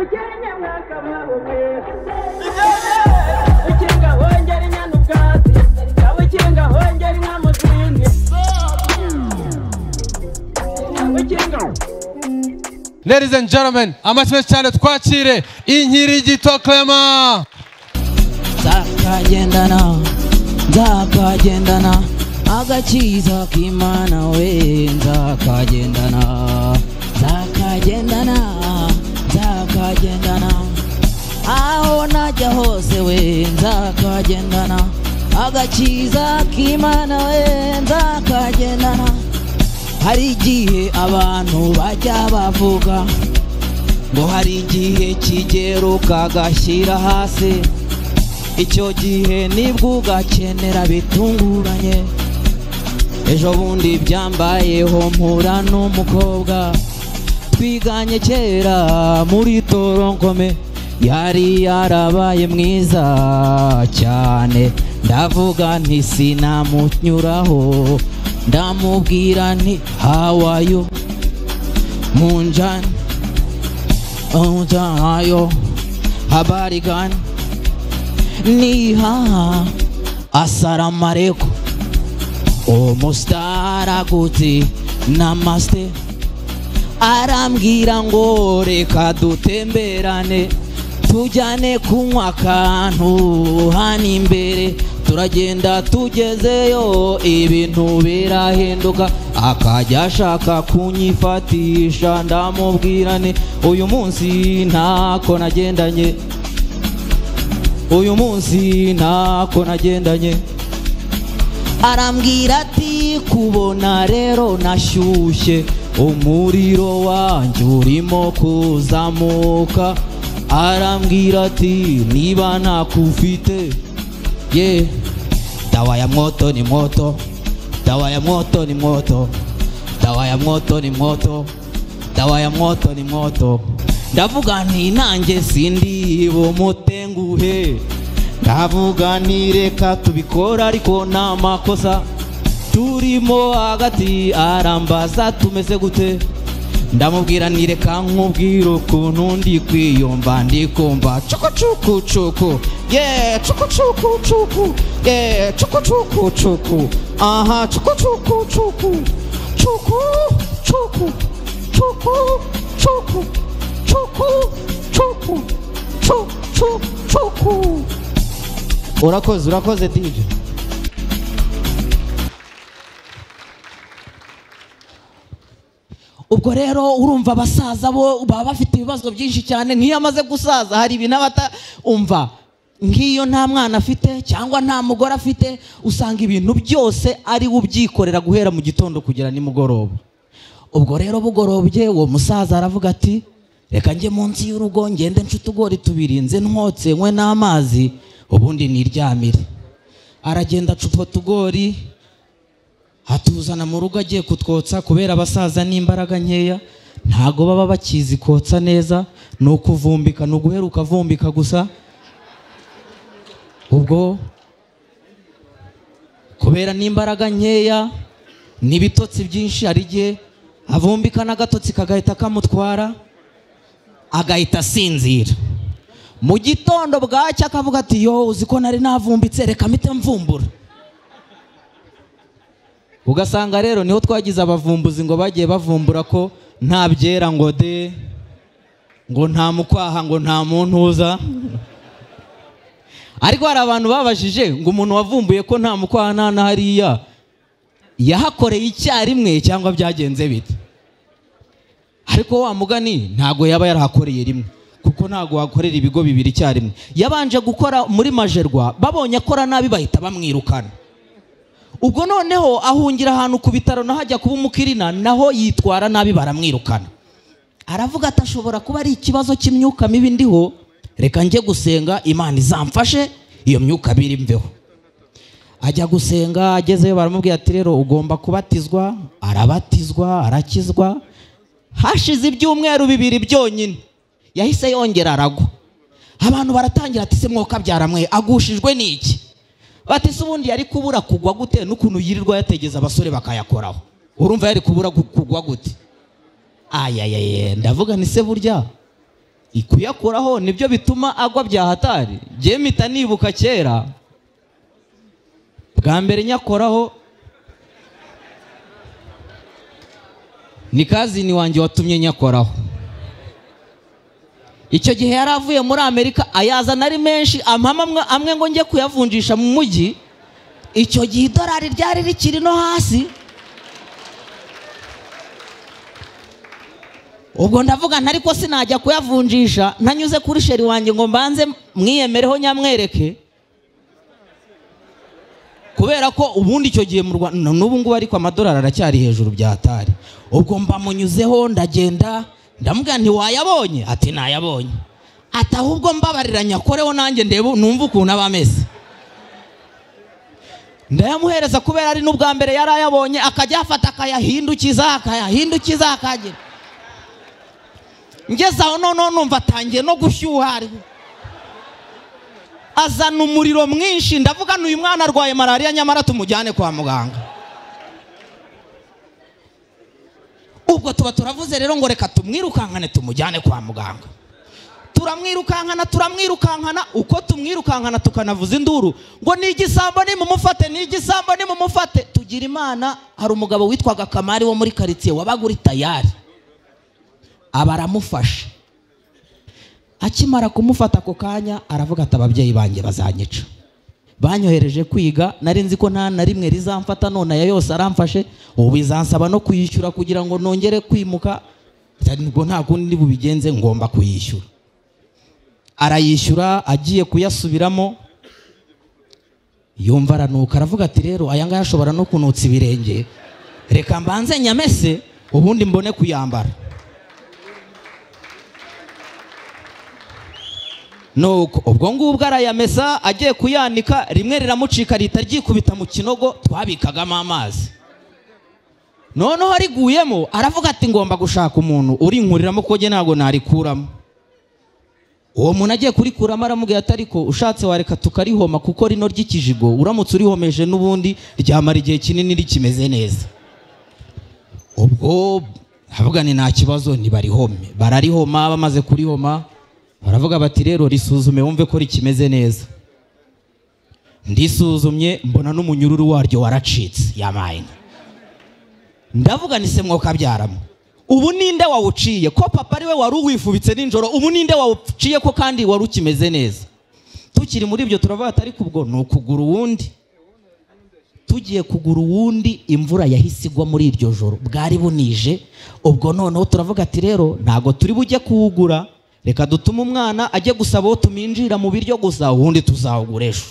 mukenya mwakabawe ukinga hongera inyana ubwatsi ukinga hongera inka muzindi ukinga. Ladies and gentlemen, amashyi cyane twakire Inkirigito Clement. Nzakagendana agakiza k'Imana we nzakagendana aho najya hose we nzakagendana agakiza k'Imana we nzakagendana. Hari igihe abantu bajya bavuga ngo hari igihe kigero kagashyira hasi, icyo gihe nibwo ugakenera bitunguranye. Ejo bundi byambayeho mpura n'umukobwa twiganye kera muri Toronkome, yari yarabaye mwiza cyane, ndavuga nti sinamunyuraho ndamubwira nti how are you munjani ayo habari gani niha assalamu alaikum omustaraguti namaste. Arambwira ngo reka dutemberane tujyane kunywa akantu hano imbere, turagenda tugezeyo ibintu birahinduka, akajya ashaka kunyifatisha ndamubwira nti uyu munsi ntako nagendanye. Arambwira ati kubona rero nashyushye, umuriro wanjye urimo kuzamuka. Arambwira ati niba nakufite ye dawa ya moto ni moto, dawa ya moto ni moto, dawa ya moto ni moto, dawa ya moto ni moto. Ndavuga nti nanjye sindi bumutenguhe, ndavuga nti reka tubikora ariko nta makosa turimo hagati. Arambaza tumeze gute, ndamubwira nti reka nkubwira ukuntu ndi kwiyumva, ndikumva cuku yeah cuku yeah cuku aha cuku urakoze DJ. Ubwo rero urumva abasaza bo baba bafite ibibazo byinshi cyane. Nk'iyo amaze gusaza hari ibintu abata umva, nk'iyo nta mwana afite cyangwa nta mugore afite, usanga ibintu byose ari we ubyikorera guhera mu gitondo kugera nimugoroba. Ubwo rero bugorobye uwo musaza aravuga ati reka njye munsi y'urugo ngende nce utugori tubiri nze ntwotse nkwe n'amazi ubundi niryamire. Aragenda acupa tugori atuzana mu rugo agiye kutwotsa, kubera abasaza n'imbaraga nkeya ntago baba bakizi kotsa neza, no kuvumbika no guheruka vumbika gusa. Ubwo kubera n'imbaraga nkeya n'ibitotsi byinshi, ari gihe avumbika n'agatotsi kagahita kamutwara agahita sinzira. Mu gitondo bwacya akavuga ati yo uziko nari navumbitse reka mpite mvumbura. Ugasanga rero niho twagize abavumbuzi ngo bagiye bavumbura ko nta byera ngo de, ngo nta mukwaha, ngo nta muntu uza. Ariko hari abantu babajije ngo umuntu wavumbuye ko nta mukwaha nta hariya yahakoreye icyarimwe cyangwa byagenze bite. Ariko wa mugani ntago yaba yarahakoreye rimwe, kuko ntago wakorera ibigo bibiri icyarimwe. Yabanje gukora muri Majerwa, babonye akora nabi bahita bamwirukana. Ubwo noneho ahungira ahantu ku bitaro naho ajya kuba umukirina, naho yitwara nabi baramwirukana. Aravuga ati ashobora kuba ari ikibazo cy'imyuka mibi ndiho, reka njye gusenga Imana izamfashe iyo myuka biri mveho. Ajya gusenga, agezeyo baramubwira ati rero ugomba kubatizwa. Arabatizwa, arakizwa. Hashize ibyumweru bibiri byonyine yahise yongera aragwa. Abantu baratangira ati se mwoka byaramwe agushijwe n'iki? Bati se ubundi yari kubura kugwa gute n'ukuntu yirirwa yategeza abasore bakayakoraho? Urumva yari kubura kugwa gute? Ayayaye, ndavuga ni se burya kuyakoraho nibyo bituma agwa bya hatari. Jye mpita nibuka kera bwa mbere nyakoraho ni kazini wanjye watumye nyakoraho. Icyo gihe yari avuye muri Amerika ayazana ari menshi, amwe ngo njye kuyavunjisha mu mujyi. Icyo gihe idolari ryari rikiri no hasi. Ubwo ndavuga ntari ko sinajya kuyavunjisha ntanyuze kuri sheri wanjye ngo mbanze mwiyemereho nyamwereke, kubera ko ubundi icyo gihe mu Rwanda n'ubu ngubu ariko amadolari aracyari hejuru bya hatari. Ubwo mbamunyuzeho ndagenda ndamubwira nti wayabonye? Ati nayabonye. Ati ahubwo mbabarira nyakoreho nanjye ndebe numva ukuntu abameze. Ndayamuhereza kubera ari n'ubwa mbere yari ayabonye, akajya afata akayahindukiza akagera. Ngeze aho none numva atangiye no gushyuha, azana umuriro mwinshi. Ndavuga n'uyu mwana arwaye malaria nyamara tumujyane kwa muganga. Ubwo tuba turavuze rero ngo reka tumwirukankane tumujyane kwa muganga. Turamwirukankana uko tumwirukankana tukanavuza induru ngo ni igisambo nimumufate. Tugira Imana hari umugabo witwaga Kamari wo muri quartier wabaguri tayari abaramufasha. Akimara kumufata ako kanya aravuga ati ababyeyi banjye bazanyica, banyohereje kwiga, nari nzi ko nta na rimwe rizamfata, none aya yose aramfashe, ubu bizansaba no kuyishyura kugira ngo nongere kwimuka. Ngo nta kundi bubigenze ngomba kuyishyura. Arayishyura, agiye kuyasubiramo yumva aranuka, aravuga ati rero aya ngaya ashobora no kunutsa ibirenge, reka mbanze nyamese ubundi mbone kuyambara. Nuko ubwo ngubwo arayamesa, agiye kuyanika, rimwe riramucika rita ryikubita mu kinogo twabikagamo amazi. Noneho ariguyemo aravuga ati ngomba gushaka umuntu urinkuriramo ko ntago narikuramo. Uwo muntu agiye kurikuramo aramubwira ati ariko ushatse wareka tukarihoma kuko rino ry'ikijigo uramutse urihomeje n'ubundi ryamara igihe kinini rikimeze neza. Ubwo avuga ni nta kibazo nibarihome. Bararihoma, bamaze kurihoma baravuga bati rero risuzume wumve ko rikimeze neza. Ndisuzumye mbona n'umunyururu waryo waracitse yamaye. Ndavuga ni se mwoka byaramo, ubu ninde wawuciye ko papa ari we wari uwifubitse ninjoro, ubu ninde wawuciye ko kandi wari ukimeze neza. Tukiri muri ibyo turavuga ati ariko ubwo ni ukugura uwundi. Tugiye kugura uwundi, imvura yahise igwa muri iryo joro, bwari bunije. Ubwo noneho turavuga ati rero ntago turi bujye kuwugura, reka dutume umwana ajye gusaba uwo tuminjira mu biryo gusa, uwundi tuzawuguresha.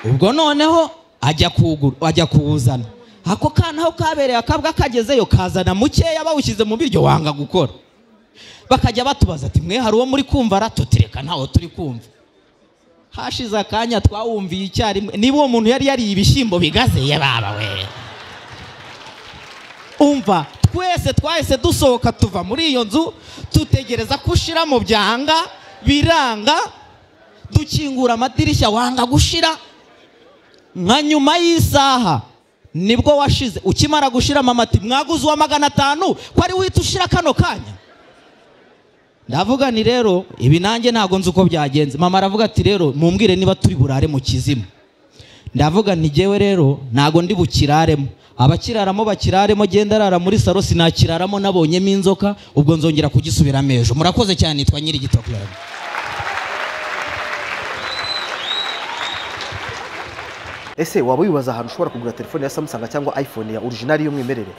Ubwo noneho ajya kuwuzana. Ako kana aho kabereye akabwa kagezeyo kazana mukeya bawushyize mu biryo wanga gukora. Bakajya batubaza ati mwe hari uwo muri kumva? Ratutireka ntawo turi kumva. Hashize akanya twawumviye icyarimwe, niba uwo muntu yari yariye ibishyimbo bigazeye baba we. Umva twese twahise dusohoka tuva muri iyo nzu, tutegereza kushira mu byanga biranga, dukingura amadirishya wanga gushira. Nka nyuma y'isaha nibwo washize. Ukimara gushira mama ati mwaguze wa 500 ko ari wita ushira kano kanya. Ndavuga ni rero ibi nanjye ntago nzi uko byagenze. Mama aravuga ati rero mumbwire niba turi burare mu kizimu. Ndavuga nti jewe rero ntago ndi bukiraremo, abakiraramo bakiraremo, genda arara muri saro, sinakiraramo nabonyemo inzoka, ubwo nzongera kugisubiramo ejo. Murakoze cyane, nitwa Nyirigitokle. Ese waba wibaza ahantu ushobora kugura telefone ya Samsung cyangwa iPhone ya original y'umwimerere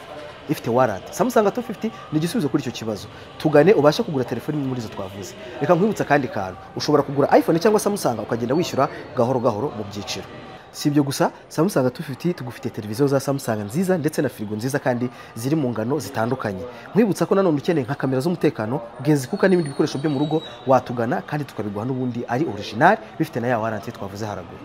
ifite warranty? Samsung A250 ni igisubizo kuri icyo kibazo. Tugane ubashe kugura telefone muri zo twavuze. Reka nkwibutsa kandi kantu, ushobora kugura iPhone cyangwa Samsung ukagenda wishyura gahoro gahoro mu byiciro. Si ibyo gusa, Samsung A250 tugufite televiziyo za Samsung nziza ndetse na firigo nziza kandi ziri mu ngano zitandukanye. Nkwibutsa ko nanone ukeneye nka kamera z'umutekano, genzi kuka n'ibindi bikoresho byo mu rugo, watugana kandi tukabiguha n'ubundi ari original bifite na ya warranty twavuze haraguru.